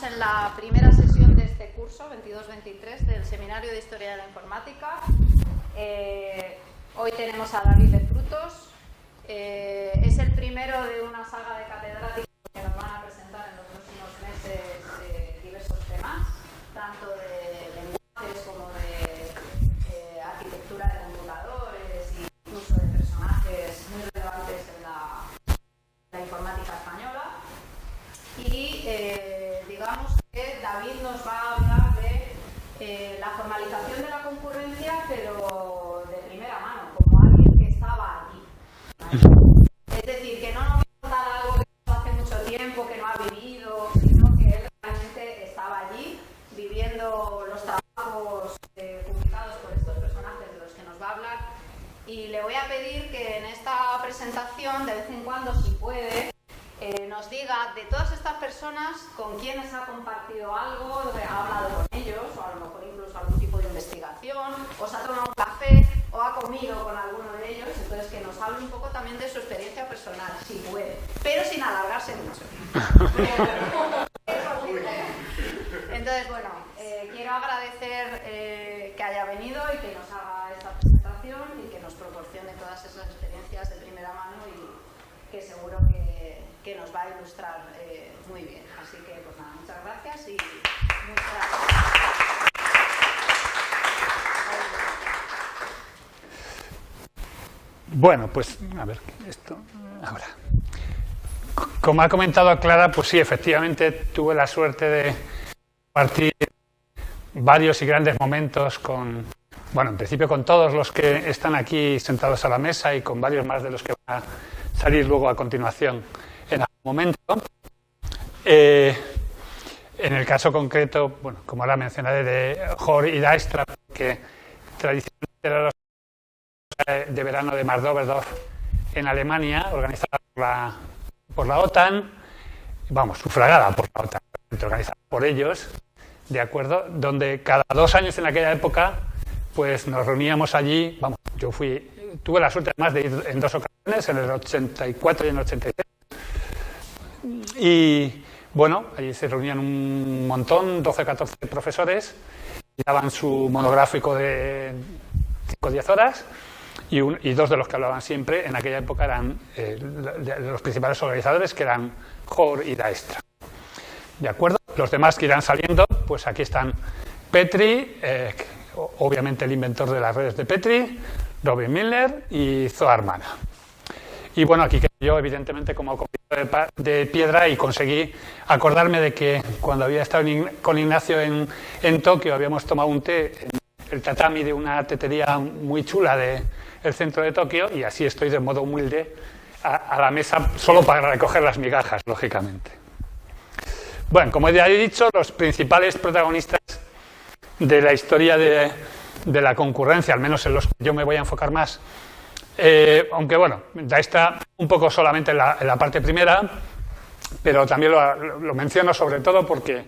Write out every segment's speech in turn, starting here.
estamos en la primera sesión de este curso, 22-23, del Seminario de Historia de la Informática. Hoy tenemos a David de Frutos. Es el primero de una saga de catedráticos que nos van a presentar en los próximos meses diversos temas, tanto de lenguajes como de arquitectura de computadores e incluso de personajes muy relevantes en la informática española. Y digamos que David nos va a hablar de la formalización de la concurrencia, pero de primera mano, como alguien que estaba allí. Es decir, que no nos va a contar algo que pasó hace mucho tiempo, que no ha vivido, sino que él realmente estaba allí viviendo los trabajos publicados por estos personajes de los que nos va a hablar. Y le voy a pedir que en esta presentación, de vez en cuando, si puede, nos diga de todas estas personas con quienes ha compartido algo, ha hablado con ellos, o a lo mejor incluso algún tipo de investigación, o se ha tomado un café, o ha comido con alguno de ellos. Entonces, que nos hable un poco también de su experiencia personal, si puede, pero sin alargarse mucho. Entonces, bueno, quiero agradecer que haya venido y que nos haga esta presentación y que nos proporcione todas esas experiencias de primera mano y que seguro que nos va a ilustrar muy bien. Así que, pues nada, muchas gracias y muchas gracias. Bueno, pues, a ver, esto ahora. Como ha comentado Clara, pues sí, efectivamente tuve la suerte de compartir varios y grandes momentos con, bueno, en principio con todos los que están aquí sentados a la mesa y con varios más de los que van a salir luego a continuación en algún momento. En el caso concreto, bueno, como ahora mencionaré, de Jor y Dijkstra, que tradicionalmente era los de verano de Marsdorf en Alemania, organizada por la OTAN, vamos, sufragada por la OTAN, organizada por ellos, de acuerdo, donde cada 2 años en aquella época, pues nos reuníamos allí, vamos, tuve la suerte además de ir en 2 ocasiones, en el 84 y en el 86, y bueno, allí se reunían un montón, 12 o 14 profesores, y daban su monográfico de 5 o 10 horas, y 2 de los que hablaban siempre en aquella época eran los principales organizadores, que eran Jor y Dijkstra. ¿De acuerdo? Los demás que irán saliendo, pues aquí están Petri, obviamente el inventor de las redes de Petri, Robin Milner y Zohar Mana. Y bueno, aquí quedé yo, evidentemente, como compañero de piedra, y conseguí acordarme de que cuando había estado con Ignacio en Tokio habíamos tomado un té en el tatami de una tetería muy chula del centro de Tokio, y así estoy de modo humilde a la mesa solo para recoger las migajas, lógicamente. Bueno, como ya he dicho, los principales protagonistas de la historia de la concurrencia, al menos en los que yo me voy a enfocar más, aunque bueno, ya está un poco solamente en la parte primera, pero también lo menciono sobre todo porque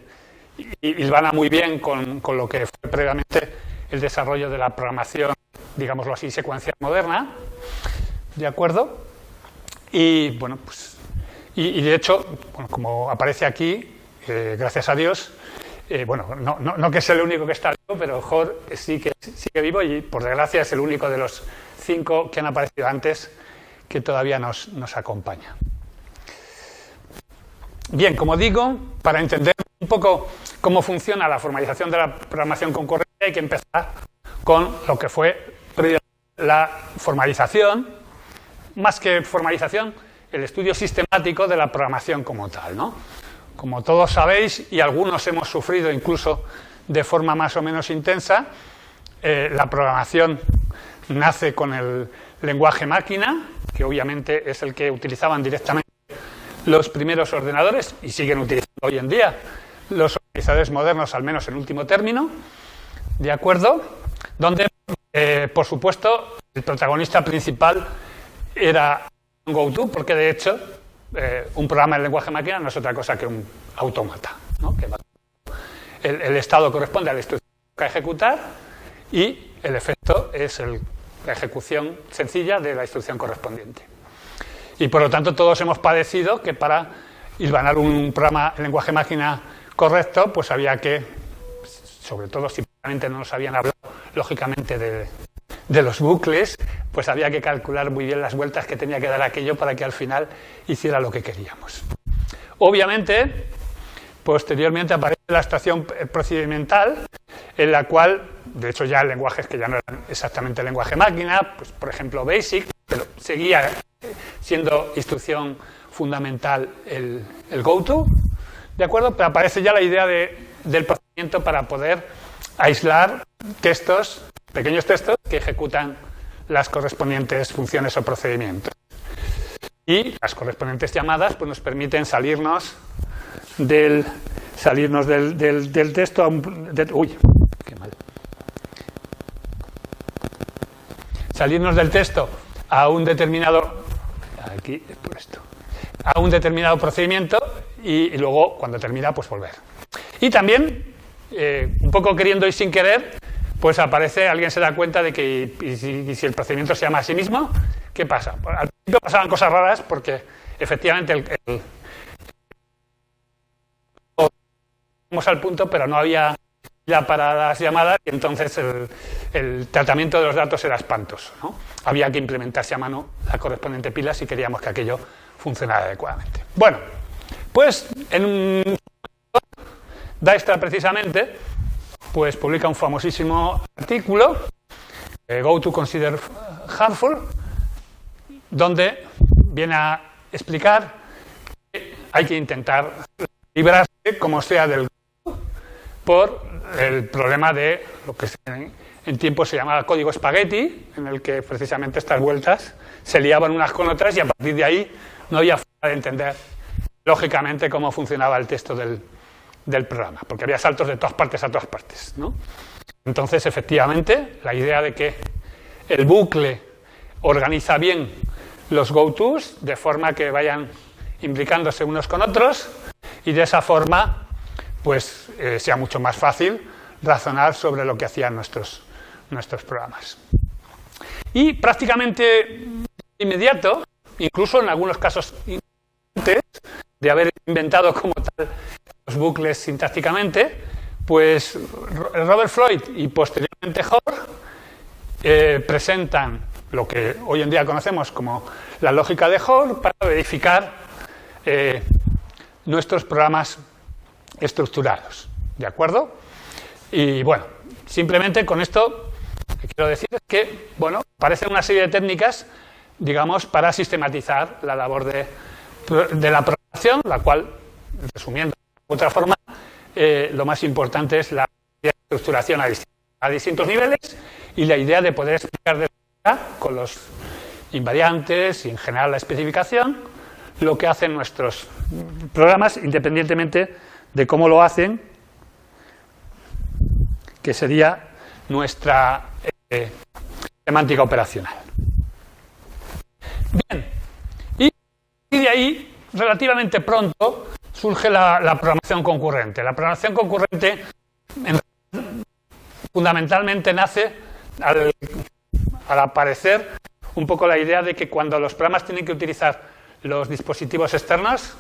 hilvana muy bien con lo que fue previamente el desarrollo de la programación, digámoslo así, secuencial moderna, ¿de acuerdo? Y bueno, pues y de hecho, bueno, como aparece aquí, gracias a Dios, bueno, no que es el único que está vivo, pero Jor sí que sigue vivo, y por desgracia es el único de los 5 que han aparecido antes que todavía nos acompaña. Bien, como digo, para entender un poco cómo funciona la formalización de la programación concurrente hay que empezar con lo que fue la formalización, más que formalización, el estudio sistemático de la programación como tal, ¿no? Como todos sabéis, y algunos hemos sufrido incluso de forma más o menos intensa, la programación nace con el lenguaje máquina, que obviamente es el que utilizaban directamente los primeros ordenadores y siguen utilizando hoy en día los organizadores modernos, al menos en último término, ¿de acuerdo? Donde, por supuesto, el protagonista principal era GoTo, porque de hecho un programa de lenguaje máquina no es otra cosa que un autómata, ¿no? Que el estado corresponde a la instrucción que ejecutar y el efecto es la ejecución sencilla de la instrucción correspondiente. Y por lo tanto todos hemos padecido que para hilvanar un programa en lenguaje máquina correcto, pues había que, sobre todo si realmente no nos habían hablado, lógicamente, de los bucles, pues había que calcular muy bien las vueltas que tenía que dar aquello para que al final hiciera lo que queríamos. Obviamente, posteriormente aparece la abstracción procedimental, en la cual, de hecho ya lenguajes que ya no eran exactamente lenguaje máquina, pues por ejemplo BASIC, pero seguía siendo instrucción fundamental el GoTo, ¿de acuerdo? Pero aparece ya la idea del procedimiento para poder aislar textos, pequeños textos que ejecutan las correspondientes funciones o procedimientos. Y las correspondientes llamadas pues nos permiten salirnos del texto a uy, qué mal. Salirnos del texto a un determinado aquí es por esto, a un determinado procedimiento y luego cuando termina pues volver. Y también un poco queriendo y sin querer pues aparece, alguien se da cuenta de que y si el procedimiento se llama a sí mismo, ¿qué pasa? Pues, al principio pasaban cosas raras porque efectivamente vamos al punto, pero no había ya para las llamadas y entonces el tratamiento de los datos era espantoso, ¿no? Había que implementarse a mano la correspondiente pila si queríamos que aquello funcionara adecuadamente. Bueno, pues en un Dijkstra precisamente pues publica un famosísimo artículo, Go to Consider Harmful, donde viene a explicar que hay que intentar librarse, como sea, del por el problema de lo que en tiempo se llamaba código espagueti, en el que precisamente estas vueltas se liaban unas con otras y a partir de ahí no había forma de entender lógicamente cómo funcionaba el texto del programa, porque había saltos de todas partes a todas partes, ¿no? Entonces, efectivamente, la idea de que el bucle organiza bien los go-tos de forma que vayan implicándose unos con otros y de esa forma pues sea mucho más fácil razonar sobre lo que hacían nuestros programas. Y prácticamente de inmediato, incluso en algunos casos antes de haber inventado como tal los bucles sintácticamente, pues Robert Floyd y posteriormente Hoare presentan lo que hoy en día conocemos como la lógica de Hoare para verificar nuestros programas estructurados, ¿de acuerdo? Y bueno, simplemente con esto lo que quiero decir es que, bueno, aparecen una serie de técnicas, digamos, para sistematizar la labor de la programación, la cual, resumiendo de otra forma, lo más importante es la estructuración a distintos niveles y la idea de poder explicar de con los invariantes y en general la especificación lo que hacen nuestros programas independientemente de cómo lo hacen, que sería nuestra semántica operacional. Bien, y de ahí relativamente pronto surge la programación concurrente. La programación concurrente fundamentalmente nace al aparecer un poco la idea de que cuando los programas tienen que utilizar los dispositivos externos,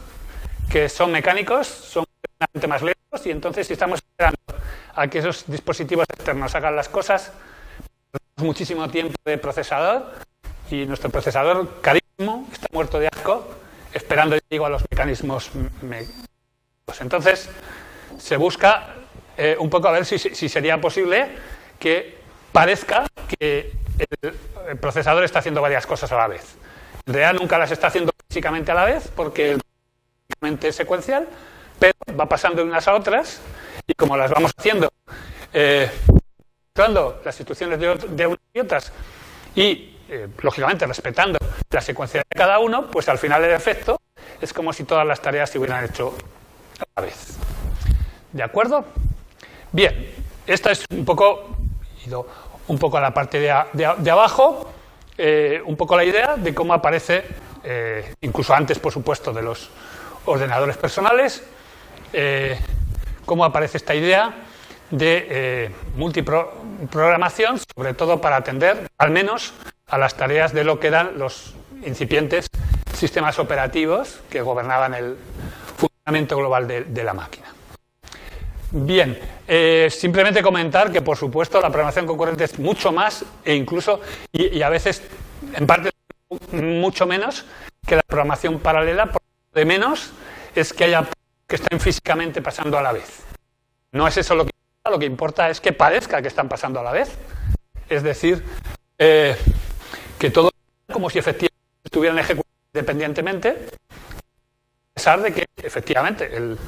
que son mecánicos, son más lentos y entonces si estamos esperando a que esos dispositivos externos hagan las cosas, perdemos muchísimo tiempo de procesador y nuestro procesador carísimo está muerto de asco esperando, digo, a los mecanismos mecánicos. Entonces se busca un poco a ver si sería posible que parezca que el procesador está haciendo varias cosas a la vez. En realidad nunca las está haciendo físicamente a la vez porque es secuencial, pero va pasando de unas a otras y como las vamos haciendo usando las instrucciones de unas y otras y lógicamente respetando la secuencia de cada uno, pues al final el efecto es como si todas las tareas se hubieran hecho a la vez. ¿De acuerdo? Bien, esta es un poco a la parte de abajo, un poco la idea de cómo aparece, incluso antes, por supuesto, de los ordenadores personales, cómo aparece esta idea de multiprogramación, sobre todo para atender, al menos, a las tareas de lo que eran los incipientes sistemas operativos que gobernaban el funcionamiento global de la máquina. Bien, simplemente comentar que, por supuesto, la programación concurrente es mucho más e incluso, y a veces, en parte, mucho menos que la programación paralela. Por de menos es que haya que estén físicamente pasando a la vez. No es eso lo que importa es que parezca que están pasando a la vez. Es decir, que todo como si efectivamente estuvieran ejecutando independientemente, a pesar de que efectivamente el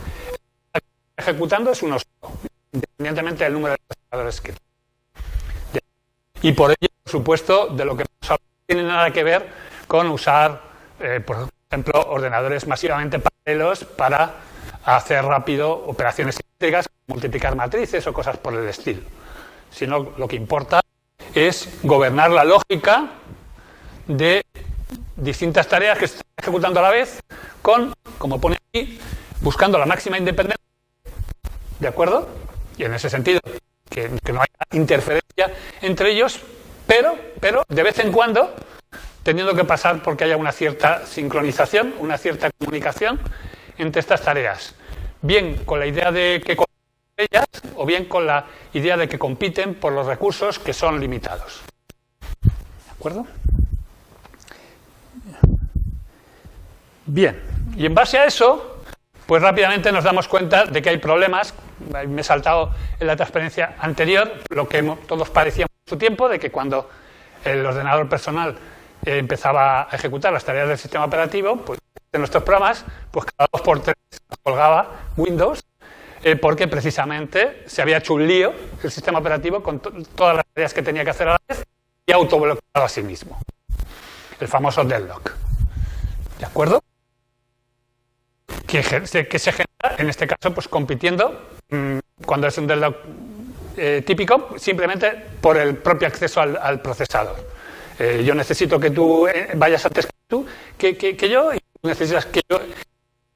ejecutando es uno solo, independientemente del número de procesadores que tiene. Y por ello, por supuesto, de lo que no tiene nada que ver con usar, por ejemplo, ordenadores masivamente paralelos para hacer rápido operaciones simétricas, multiplicar matrices o cosas por el estilo. Sino lo que importa es gobernar la lógica de distintas tareas que se están ejecutando a la vez con, como pone aquí, buscando la máxima independencia. ¿De acuerdo? Y en ese sentido, que no haya interferencia entre ellos, pero de vez en cuando, teniendo que pasar porque haya una cierta sincronización, una cierta comunicación entre estas tareas. Bien con la idea de que compiten ellas, o bien con la idea de que compiten por los recursos que son limitados. ¿De acuerdo? Bien, y en base a eso, pues rápidamente nos damos cuenta de que hay problemas. Me he saltado en la transparencia anterior lo que todos padecíamos en su tiempo, de que cuando el ordenador personal empezaba a ejecutar las tareas del sistema operativo, pues en nuestros programas, pues cada 2 por 3 colgaba Windows, porque precisamente se había hecho un lío el sistema operativo con todas las tareas que tenía que hacer a la vez y autobloqueado a sí mismo. El famoso deadlock. ¿De acuerdo? Que se genera, en este caso, pues compitiendo, cuando es un deadlock típico, simplemente por el propio acceso al procesador. Yo necesito que tú vayas antes que yo, y tú necesitas que yo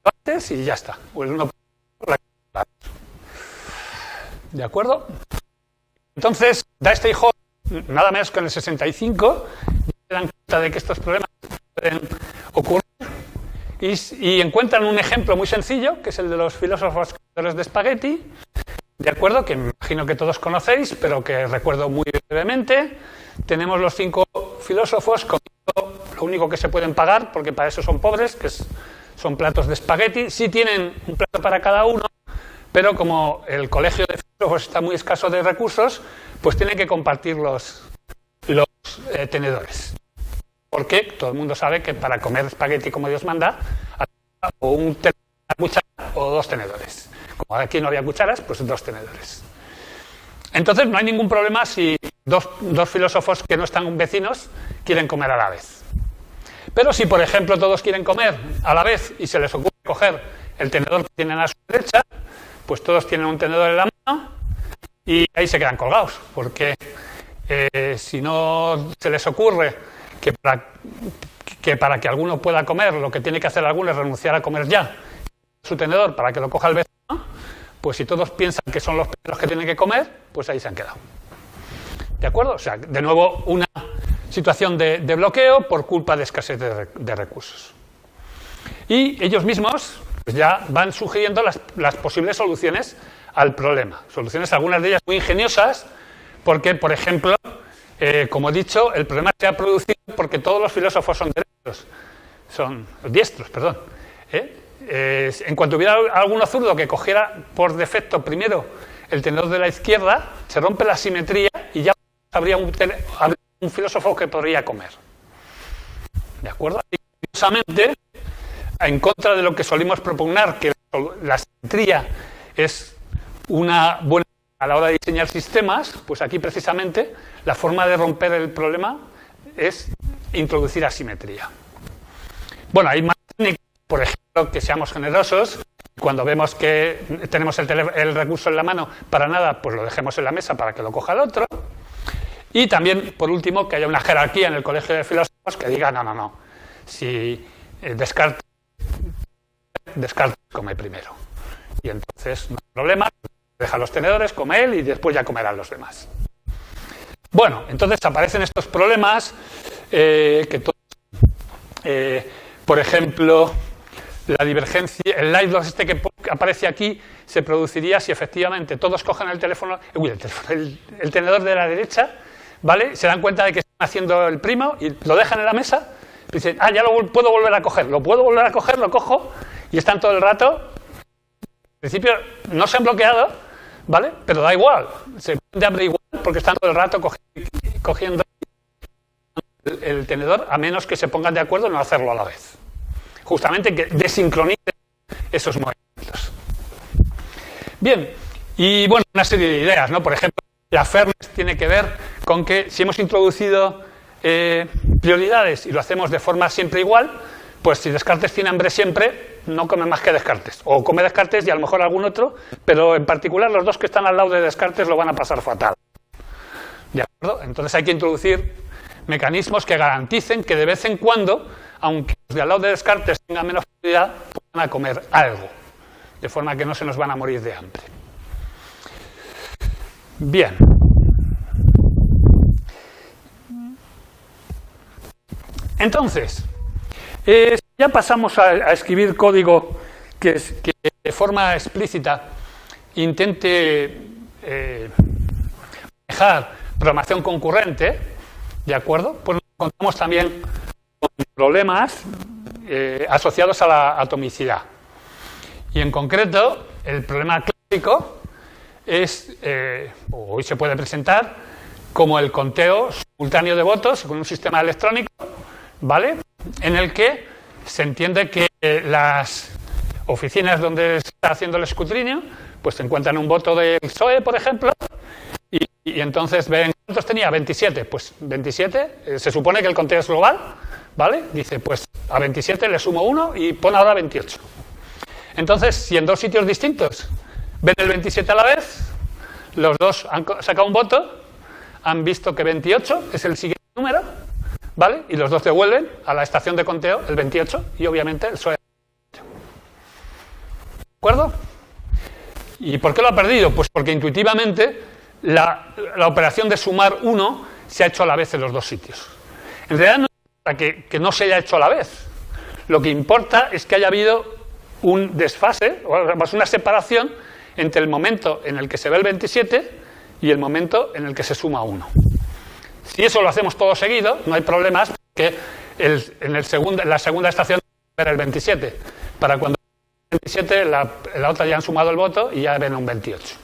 antes y ya está. Pues uno, ¿de acuerdo? Entonces, Dasty Hall, nada menos que en el 65, se dan cuenta de que estos problemas pueden ocurrir y encuentran un ejemplo muy sencillo, que es el de los filósofos de espagueti, ¿de acuerdo? Que me imagino que todos conocéis, pero que recuerdo muy brevemente. Tenemos los 5 filósofos con lo único que se pueden pagar, porque para eso son pobres, que son platos de espagueti. Sí tienen un plato para cada uno, pero como el colegio de filósofos está muy escaso de recursos, pues tienen que compartir los tenedores. Porque todo el mundo sabe que para comer espagueti como Dios manda, o una cuchara o 2 tenedores. Como aquí no había cucharas, pues 2 tenedores. Entonces no hay ningún problema si dos filósofos que no están vecinos quieren comer a la vez. Pero si, por ejemplo, todos quieren comer a la vez y se les ocurre coger el tenedor que tienen a su derecha, pues todos tienen un tenedor en la mano y ahí se quedan colgados. Porque si no se les ocurre que para que alguno pueda comer, lo que tiene que hacer alguno es renunciar a comer ya su tenedor para que lo coja el vecino, pues si todos piensan que son los primeros que tienen que comer, pues ahí se han quedado. ¿De acuerdo? O sea, de nuevo, una situación de bloqueo por culpa de escasez de recursos. Y ellos mismos pues ya van sugiriendo las posibles soluciones al problema. Soluciones, algunas de ellas muy ingeniosas, porque, por ejemplo, como he dicho, el problema se ha producido porque todos los filósofos son diestros. En cuanto hubiera alguno zurdo que cogiera por defecto primero el tenedor de la izquierda, se rompe la simetría y ya habría un filósofo que podría comer. ¿De acuerdo? Y curiosamente, en contra de lo que solimos propugnar, que la simetría es una buena a la hora de diseñar sistemas, pues aquí precisamente la forma de romper el problema es introducir asimetría. Bueno, hay más técnicas, por ejemplo, que seamos generosos. Cuando vemos que tenemos el recurso en la mano para nada, pues lo dejemos en la mesa para que lo coja el otro. Y también, por último, que haya una jerarquía en el colegio de filósofos que diga, no, si Descartes come primero. Y entonces no hay problema, deja los tenedores, come él y después ya comerán los demás. Bueno, entonces aparecen estos problemas que todos, por ejemplo, la divergencia, el live loss que pone que aparece aquí se produciría si efectivamente todos cogen el teléfono, el tenedor de la derecha, ¿vale? Se dan cuenta de que están haciendo el primo y lo dejan en la mesa, y dicen, ya lo puedo volver a coger, lo cojo, y están todo el rato. Al principio no se han bloqueado, ¿vale? Pero da igual, se puede abrir igual porque están todo el rato cogiendo el tenedor, a menos que se pongan de acuerdo en no hacerlo a la vez. Justamente que desincronicen esos movimientos. Bien, y bueno, una serie de ideas, ¿no? Por ejemplo, la fairness tiene que ver con que si hemos introducido prioridades y lo hacemos de forma siempre igual, pues si Descartes tiene hambre siempre, no come más que Descartes. O come Descartes y a lo mejor algún otro, pero en particular los dos que están al lado de Descartes lo van a pasar fatal. ¿De acuerdo? Entonces hay que introducir mecanismos que garanticen que de vez en cuando, aunque los de al lado de Descartes tengan menos prioridad, puedan a comer algo, de forma que no se nos van a morir de hambre. Bien. Entonces, ya pasamos a escribir código que de forma explícita intente manejar programación concurrente, ¿de acuerdo? Pues nos encontramos también con problemas asociados a la atomicidad. Y en concreto, el problema clásico es, hoy se puede presentar como el conteo simultáneo de votos con un sistema electrónico, ¿vale? En el que se entiende que las oficinas donde se está haciendo el escrutinio, pues se encuentran un voto del PSOE, por ejemplo, y entonces ven, ¿cuántos tenía? 27. Pues 27, se supone que el conteo es global, ¿vale? Dice, pues a 27 le sumo 1 y pon ahora 28. Entonces, si en dos sitios distintos ven el 27 a la vez, los dos han sacado un voto, han visto que 28 es el siguiente número, ¿vale? Y los dos devuelven a la estación de conteo el 28 y obviamente el PSOE. ¿De acuerdo? ¿Y por qué lo ha perdido? Pues porque intuitivamente la operación de sumar 1 se ha hecho a la vez en los dos sitios. En realidad no importa que no se haya hecho a la vez. Lo que importa es que haya habido un desfase, o una separación entre el momento en el que se ve el 27 y el momento en el que se suma 1. Si eso lo hacemos todo seguido, no hay problemas, porque en la segunda estación ver el 27. Para cuando el 27, la otra ya han sumado el voto y ya ven un 28.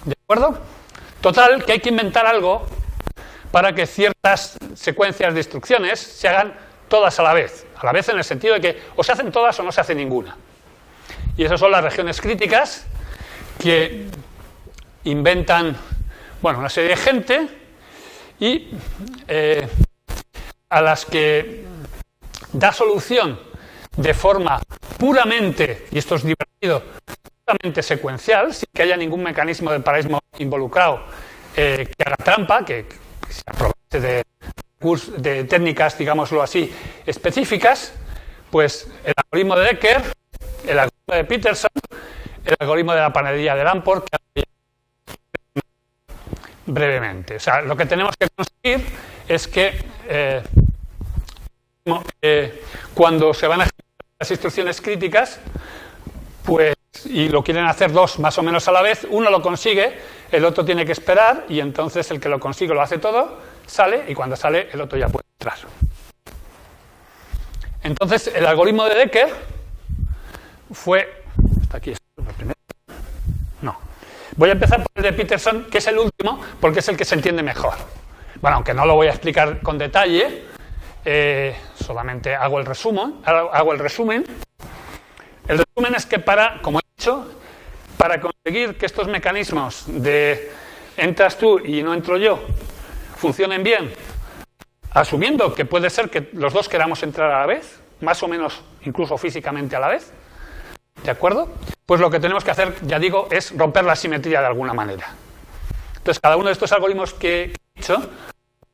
¿De acuerdo? Total, que hay que inventar algo para que ciertas secuencias de instrucciones se hagan todas a la vez en el sentido de que o se hacen todas o no se hace ninguna. Y esas son las regiones críticas que inventan, bueno, una serie de gente y a las que da solución de forma puramente, y esto es divertido, puramente secuencial, sin que haya ningún mecanismo de paralelismo involucrado que haga trampa, que se aproveche de técnicas, digámoslo así, específicas, pues el algoritmo de Decker, el algoritmo de Peterson, el algoritmo de la panadería de Lamport, que brevemente. O sea, lo que tenemos que conseguir es que cuando se van a ejecutar las instrucciones críticas, pues, y lo quieren hacer dos más o menos a la vez, uno lo consigue, el otro tiene que esperar, y entonces el que lo consigue lo hace todo, sale, y cuando sale el otro ya puede entrar. Entonces, el algoritmo de Decker fue... ¿Está aquí el primero? No. Voy a empezar por el de Peterson, que es el último, porque es el que se entiende mejor. Bueno, aunque no lo voy a explicar con detalle, solamente hago el resumen. El resumen es que como he dicho, para conseguir que estos mecanismos de entras tú y no entro yo funcionen bien, asumiendo que puede ser que los dos queramos entrar a la vez, más o menos incluso físicamente a la vez, ¿de acuerdo? Pues lo que tenemos que hacer, ya digo, es romper la simetría de alguna manera. Entonces, cada uno de estos algoritmos que he dicho,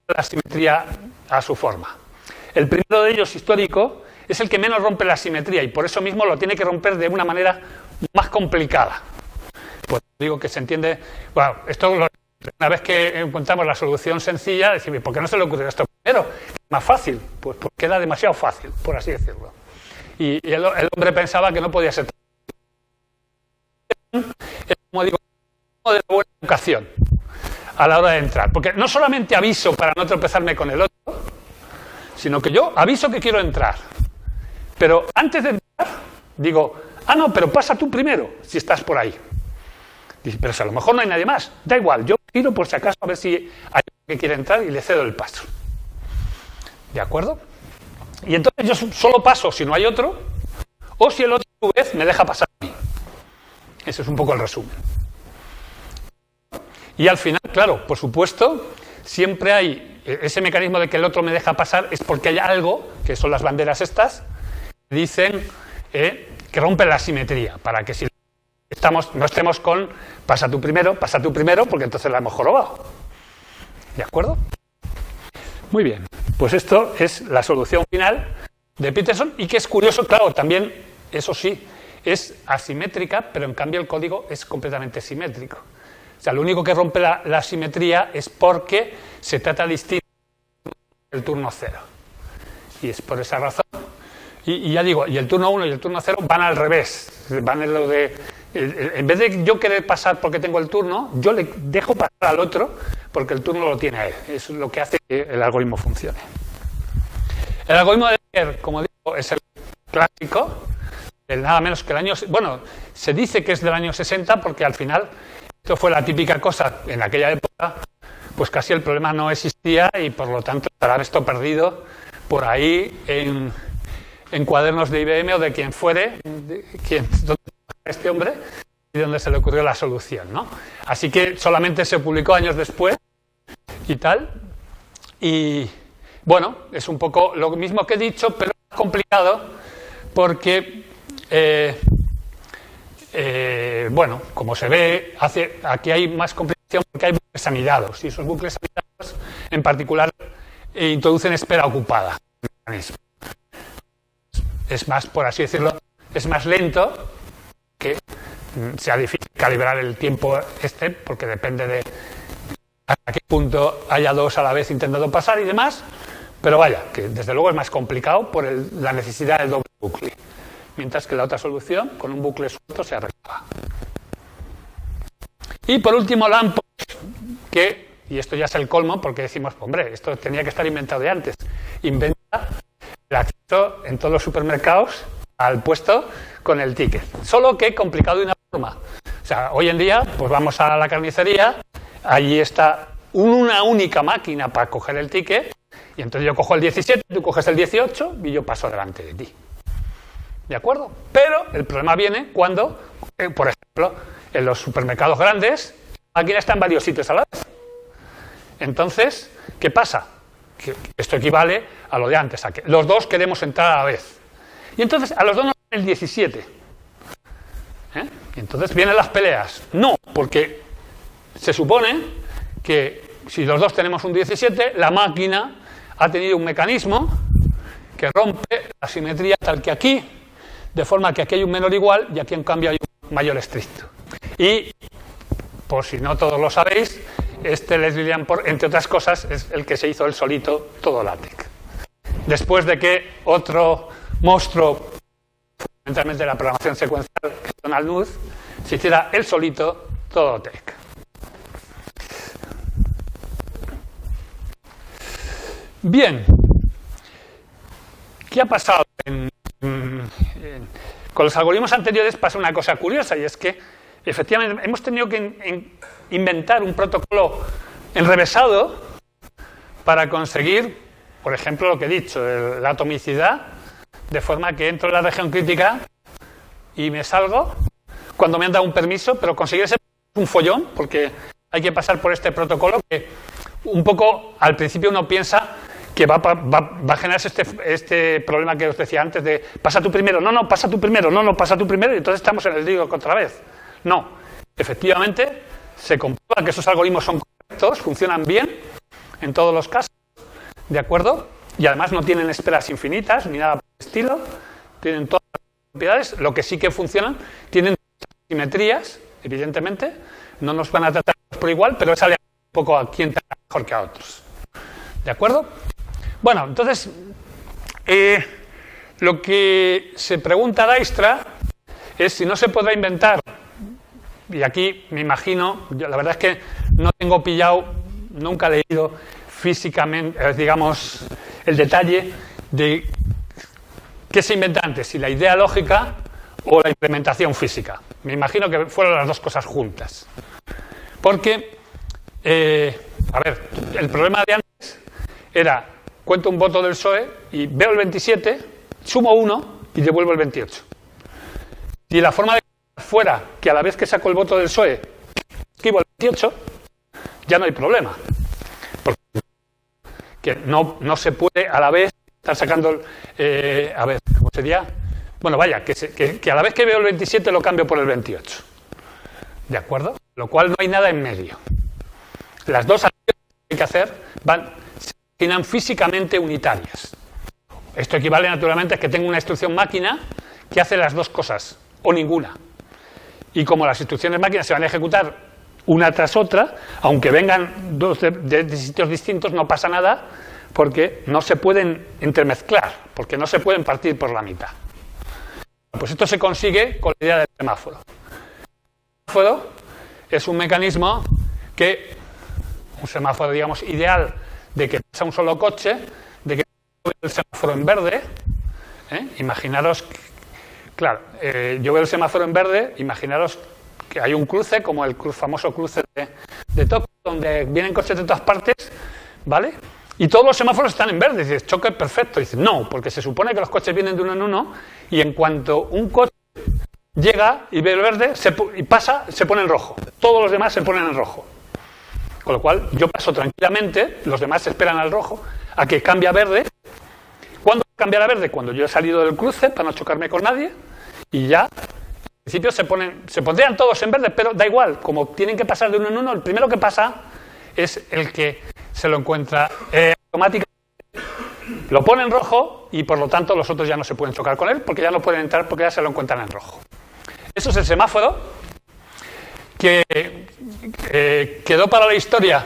la simetría a su forma. El primero de ellos, histórico, es el que menos rompe la simetría y por eso mismo lo tiene que romper de una manera más complicada. Pues digo que se entiende... Bueno, esto una vez que encontramos la solución sencilla, decimos, ¿por qué no se le ocurrió esto primero? Es más fácil, pues porque era demasiado fácil, por así decirlo. Y el hombre pensaba que no podía ser tan fácil. es, como digo, de la buena educación a la hora de entrar. Porque no solamente aviso para no tropezarme con el otro, sino que yo aviso que quiero entrar. Pero antes de entrar, digo, no, pero pasa tú primero, si estás por ahí. Dice, pero si a lo mejor no hay nadie más. Da igual, yo tiro por si acaso a ver si hay alguien que quiere entrar y le cedo el paso. ¿De acuerdo? Y entonces yo solo paso si no hay otro, o si el otro a su vez me deja pasar a mí. Ese es un poco el resumen. Y al final, claro, por supuesto, siempre hay ese mecanismo de que el otro me deja pasar, es porque hay algo, que son las banderas estas, que dicen que rompen la simetría, para que si no estemos con pasa tú primero, porque entonces la hemos jorobado. ¿De acuerdo? Muy bien, pues esto es la solución final de Peterson, y que es curioso, claro, también, eso sí, es asimétrica, pero en cambio el código es completamente simétrico. O sea, lo único que rompe la simetría es porque se trata distinto del turno 0. Y es por esa razón. Y ya digo, y el turno 1 y el turno 0 van al revés. Van en lo de... En vez de yo querer pasar porque tengo el turno, yo le dejo pasar al otro porque el turno lo tiene a él. Eso es lo que hace que el algoritmo funcione. El algoritmo de Beer, como digo, es el clásico, nada menos que el año... Bueno, se dice que es del año 60 porque al final esto fue la típica cosa en aquella época, pues casi el problema no existía y por lo tanto estará esto perdido por ahí en cuadernos de IBM o de quien fuere, este hombre, y donde se le ocurrió la solución, ¿no? Así que solamente se publicó años después y tal, y bueno, es un poco lo mismo que he dicho, pero es complicado porque bueno, como se ve, aquí hay más complicación porque hay bucles anidados, y esos bucles anidados en particular introducen espera ocupada. Es más, por así decirlo, es más lento, que sea difícil calibrar el tiempo porque depende de a qué punto haya dos a la vez intentando pasar y demás, pero vaya, que desde luego es más complicado por la necesidad del doble bucle, mientras que la otra solución, con un bucle suelto, se arreglaba. Y por último, Lamport, y esto ya es el colmo, porque decimos, hombre, esto tenía que estar inventado de antes, inventa el acceso en todos los supermercados al puesto con el ticket, solo que complicado de una forma. O sea, hoy en día, pues vamos a la carnicería, allí está una única máquina para coger el ticket, y entonces yo cojo el 17, tú coges el 18 y yo paso delante de ti. ¿De acuerdo? Pero el problema viene cuando, por ejemplo, en los supermercados grandes, la máquina está en varios sitios a la vez. Entonces, ¿qué pasa? Que esto equivale a lo de antes, a que los dos queremos entrar a la vez. Y entonces a los dos nos dan el 17. Y entonces vienen las peleas. No, porque se supone que si los dos tenemos un 17, la máquina ha tenido un mecanismo que rompe la simetría tal que aquí, de forma que aquí hay un menor igual y aquí en cambio hay un mayor estricto. Y, por si no todos lo sabéis, Leslie Lamport, entre otras cosas, es el que se hizo él solito todo LaTeX. Después de que otro monstruo, fundamentalmente de la programación secuencial, que es Donald Knuth, se hiciera él solito todo LaTeX. Bien, ¿qué ha pasado? Con los algoritmos anteriores pasa una cosa curiosa, y es que efectivamente hemos tenido que inventar un protocolo enrevesado para conseguir, por ejemplo, lo que he dicho, la atomicidad, de forma que entro en la región crítica y me salgo cuando me han dado un permiso, pero conseguir ese un follón, porque hay que pasar por este protocolo que un poco al principio uno piensa que va a generarse este problema que os decía antes de pasa tú primero, no, pasa tú primero, no, pasa tú primero, y entonces estamos en el lío otra vez. No, efectivamente se comprueba que esos algoritmos son correctos, funcionan bien en todos los casos, ¿de acuerdo? Y además no tienen esperas infinitas ni nada por el estilo, tienen todas las propiedades, lo que sí que funcionan, tienen simetrías, evidentemente, no nos van a tratar por igual, pero sale un poco a quién trata mejor que a otros, ¿de acuerdo? Bueno, entonces, lo que se pregunta a Dijkstra es si no se podrá inventar y aquí me imagino, la verdad es que no tengo pillado, nunca he leído físicamente, digamos, el detalle de qué se inventa antes, si la idea lógica o la implementación física. Me imagino que fueron las dos cosas juntas. Porque, a ver, el problema de antes era, cuento un voto del PSOE y veo el 27, sumo 1 y devuelvo el 28. Si la forma de fuera que a la vez que saco el voto del PSOE esquivo el 28, ya no hay problema. Porque que no se puede a la vez estar sacando, a ver, ¿cómo sería? Bueno, vaya, que a la vez que veo el 27 lo cambio por el 28. ¿De acuerdo? Lo cual no hay nada en medio. Las dos acciones que hay que hacer se imaginan físicamente unitarias. Esto equivale naturalmente a que tengo una instrucción máquina que hace las dos cosas, o ninguna. Y como las instrucciones máquinas se van a ejecutar una tras otra, aunque vengan dos de sitios distintos, no pasa nada, porque no se pueden entremezclar, porque no se pueden partir por la mitad. Pues esto se consigue con la idea del semáforo. El semáforo es un mecanismo que, un semáforo, digamos, ideal, de que pasa un solo coche, de que el semáforo en verde, imaginaros, claro, yo veo el semáforo en verde, imaginaros que hay un cruce, como el famoso cruce de Tokio, donde vienen coches de todas partes, ¿vale? Y todos los semáforos están en verde. Dices, choque perfecto. Dices, no, porque se supone que los coches vienen de uno en uno y en cuanto un coche llega y ve el verde y pasa, se pone en rojo. Todos los demás se ponen en rojo. Con lo cual, yo paso tranquilamente, los demás esperan al rojo, a que cambie a verde. ¿Cuándo cambia a verde? Cuando yo he salido del cruce para no chocarme con nadie y ya, en principio se pondrían todos en verde, pero da igual, como tienen que pasar de uno en uno, el primero que pasa es el que se lo encuentra automáticamente, lo pone en rojo y por lo tanto los otros ya no se pueden chocar con él porque ya no pueden entrar porque ya se lo encuentran en rojo. Eso es el semáforo que quedó para la historia,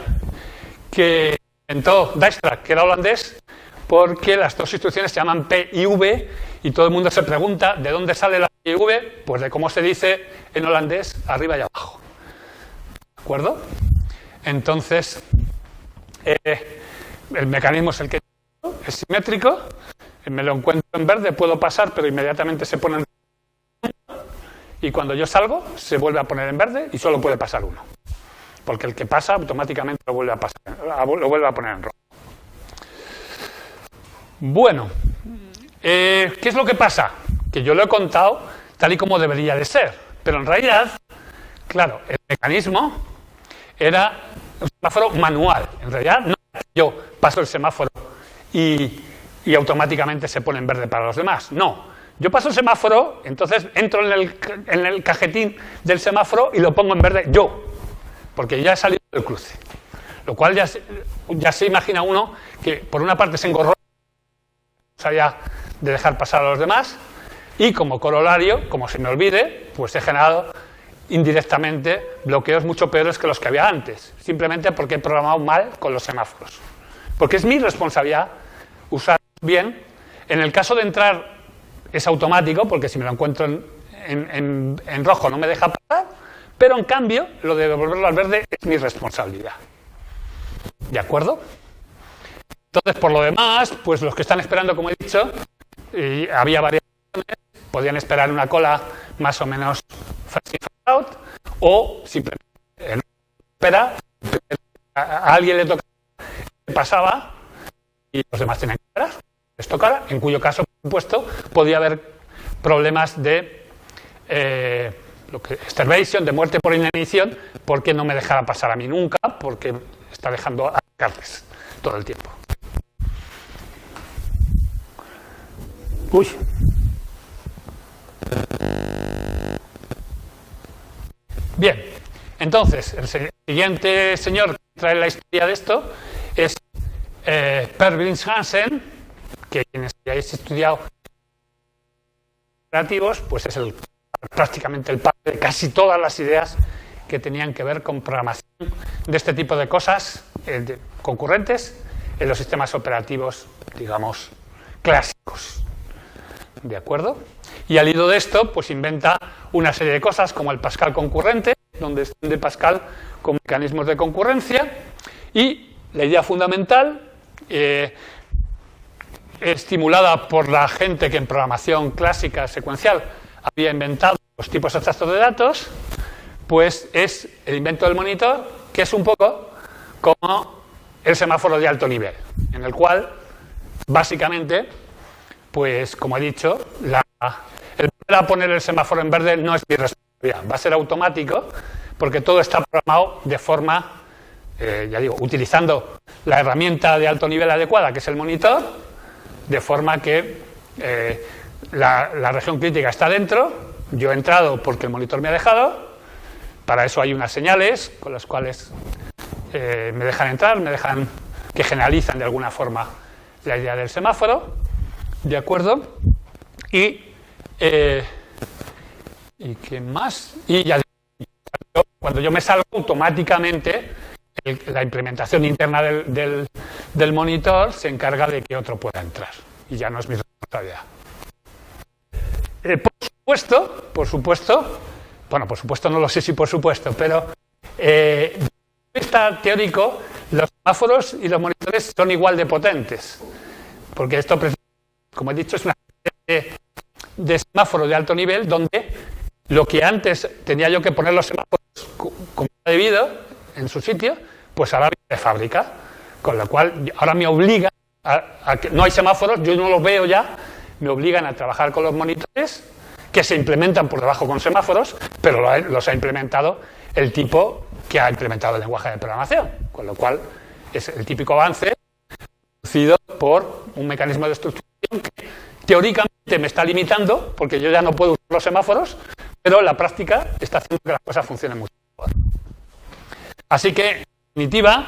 que inventó Dijkstra, que era holandés, porque las dos instrucciones se llaman P y V y todo el mundo se pregunta de dónde sale la P y V, pues de cómo se dice en holandés arriba y abajo. ¿De acuerdo? Entonces, el mecanismo es el que es simétrico, me lo encuentro en verde, puedo pasar, pero inmediatamente se pone en rojo, y cuando yo salgo se vuelve a poner en verde y solo puede pasar uno, porque el que pasa automáticamente lo vuelve a poner en rojo. Bueno, ¿qué es lo que pasa? Que yo lo he contado tal y como debería de ser, pero en realidad, claro, el mecanismo era un semáforo manual. En realidad, no yo paso el semáforo y automáticamente se pone en verde para los demás. No, yo paso el semáforo, entonces entro en el cajetín del semáforo y lo pongo en verde yo, porque ya he salido del cruce. Lo cual ya se imagina uno que por una parte se engorró allá de dejar pasar a los demás y como corolario, como se me olvide, pues he generado indirectamente bloqueos mucho peores que los que había antes, simplemente porque he programado mal con los semáforos. Porque es mi responsabilidad usar bien. En el caso de entrar es automático, porque si me lo encuentro en rojo no me deja pasar, pero en cambio lo de devolverlo al verde es mi responsabilidad. ¿De acuerdo? Entonces, por lo demás, pues los que están esperando, como he dicho, había variaciones, podían esperar una cola más o menos fast in, fast out, o simplemente en espera, a alguien le tocaba, pasaba y los demás tenían que esperar, les tocara, en cuyo caso, por supuesto, podía haber problemas de starvation, de muerte por inanición, porque no me dejara pasar a mí nunca, porque está dejando atacarles todo el tiempo. Uy. Bien, entonces, el siguiente señor que trae la historia de esto es Per Brins-Hansen, que quienes hayáis estudiado operativos, pues es prácticamente el padre de casi todas las ideas que tenían que ver con programación de este tipo de cosas concurrentes en los sistemas operativos, digamos, clásicos. ¿De acuerdo? Y al hilo de esto, pues inventa una serie de cosas como el Pascal concurrente, donde están de Pascal con mecanismos de concurrencia. Y la idea fundamental, estimulada por la gente que en programación clásica secuencial había inventado los tipos abstractos de datos, pues es el invento del monitor, que es un poco como el semáforo de alto nivel, en el cual, básicamente, pues, como he dicho, el volver a poner el semáforo en verde no es mi responsabilidad, va a ser automático, porque todo está programado de forma, ya digo, utilizando la herramienta de alto nivel adecuada, que es el monitor, de forma que la región crítica está dentro, yo he entrado porque el monitor me ha dejado, para eso hay unas señales con las cuales me dejan entrar, que generalizan de alguna forma la idea del semáforo, ¿de acuerdo? ¿Y qué más? Y ya cuando yo me salgo, automáticamente la implementación interna del monitor se encarga de que otro pueda entrar. Y ya no es mi responsabilidad. Por supuesto, no lo sé si por supuesto, pero desde el punto de vista teórico, los semáforos y los monitores son igual de potentes. Porque esto, como he dicho, es una especie de semáforo de alto nivel donde lo que antes tenía yo que poner los semáforos como debido en su sitio, pues ahora viene de fábrica, con lo cual ahora me obliga a que no hay semáforos, yo no los veo ya, me obligan a trabajar con los monitores que se implementan por debajo con semáforos, pero los ha implementado el tipo que ha implementado el lenguaje de programación, con lo cual es el típico avance producido por un mecanismo de estructuración que teóricamente me está limitando, porque yo ya no puedo usar los semáforos, pero la práctica está haciendo que las cosas funcionen mucho mejor. Así que, en definitiva,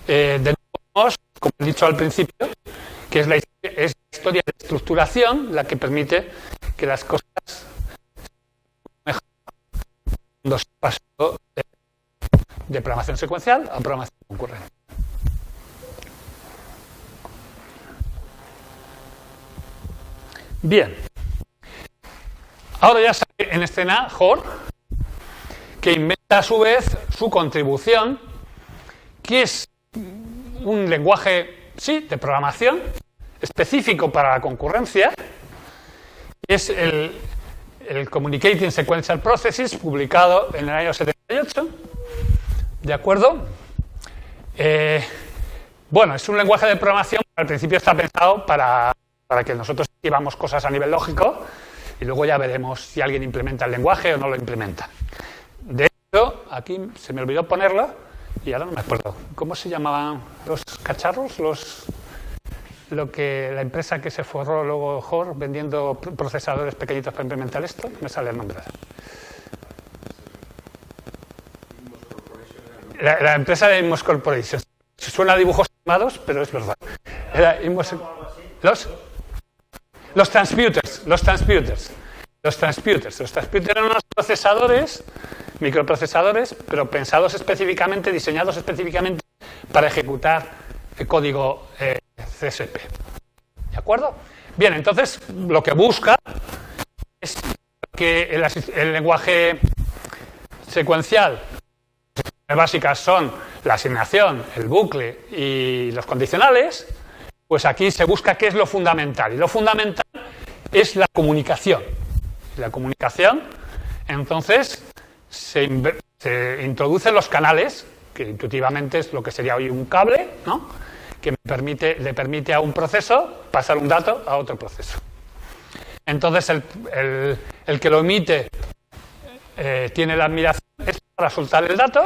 de nuevo, como he dicho al principio, que es la historia de estructuración la que permite que las cosas mejoren cuando se pasó de programación secuencial a programación concurrente. Bien. Ahora ya sale en escena Hoare, que inventa a su vez su contribución, que es un lenguaje, sí, de programación específico para la concurrencia, es el Communicating Sequential Processes, publicado en el año 78, ¿de acuerdo? Bueno, es un lenguaje de programación que al principio está pensado para que nosotros escribamos cosas a nivel lógico y luego ya veremos si alguien implementa el lenguaje o no lo implementa. De hecho, aquí se me olvidó ponerlo y ahora no me acuerdo. ¿Cómo se llamaban los cacharros? La empresa que se forró luego Hoare vendiendo procesadores pequeñitos para implementar esto, me sale el nombre. La empresa de Imos Corporation. Suena a dibujos animados, pero es verdad. Era los transputers eran unos procesadores, microprocesadores, pero pensados específicamente, diseñados específicamente para ejecutar el código CSP. ¿De acuerdo? Bien, entonces lo que busca es que el lenguaje secuencial, las básicas son la asignación, el bucle y los condicionales, pues aquí se busca qué es lo fundamental. Y lo fundamental es la comunicación. La comunicación, entonces, se introducen los canales, que intuitivamente es lo que sería hoy un cable, ¿no?, que le permite a un proceso pasar un dato a otro proceso. Entonces, el que lo emite tiene la admiración para soltar el dato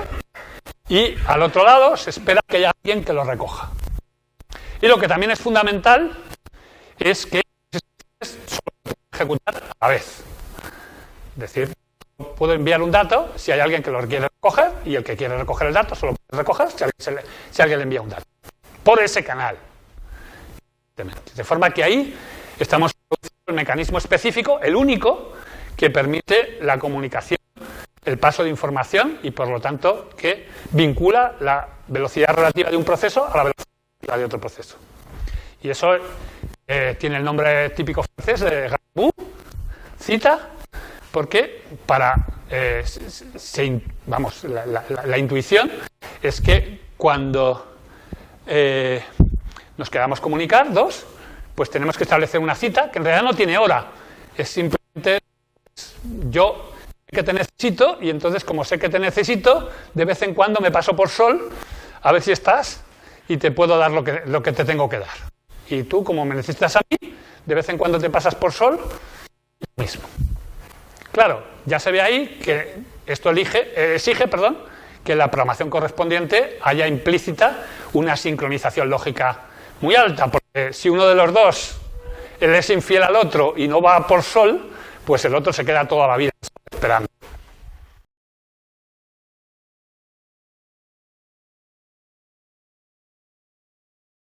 y al otro lado se espera que haya alguien que lo recoja. Y lo que también es fundamental es que solo puede ejecutar a la vez. Es decir, puedo enviar un dato si hay alguien que lo quiere recoger y el que quiere recoger el dato solo puede recoger si alguien le envía un dato. Por ese canal. De forma que ahí estamos introduciendo el mecanismo específico, el único, que permite la comunicación, el paso de información y, por lo tanto, que vincula la velocidad relativa de un proceso a la velocidad relativa de otro proceso. Y eso tiene el nombre típico francés de Gabu, cita, porque para la intuición es que cuando nos queramos comunicar, dos, pues tenemos que establecer una cita que en realidad no tiene hora, es simplemente yo sé que te necesito y entonces como sé que te necesito, de vez en cuando me paso por Sol a ver si estás y te puedo dar lo que te tengo que dar. Y tú, como me necesitas a mí, de vez en cuando te pasas por Sol, lo mismo. Claro, ya se ve ahí que esto exige que la programación correspondiente haya implícita una sincronización lógica muy alta, porque si uno de los dos él es infiel al otro y no va por Sol, pues el otro se queda toda la vida esperando.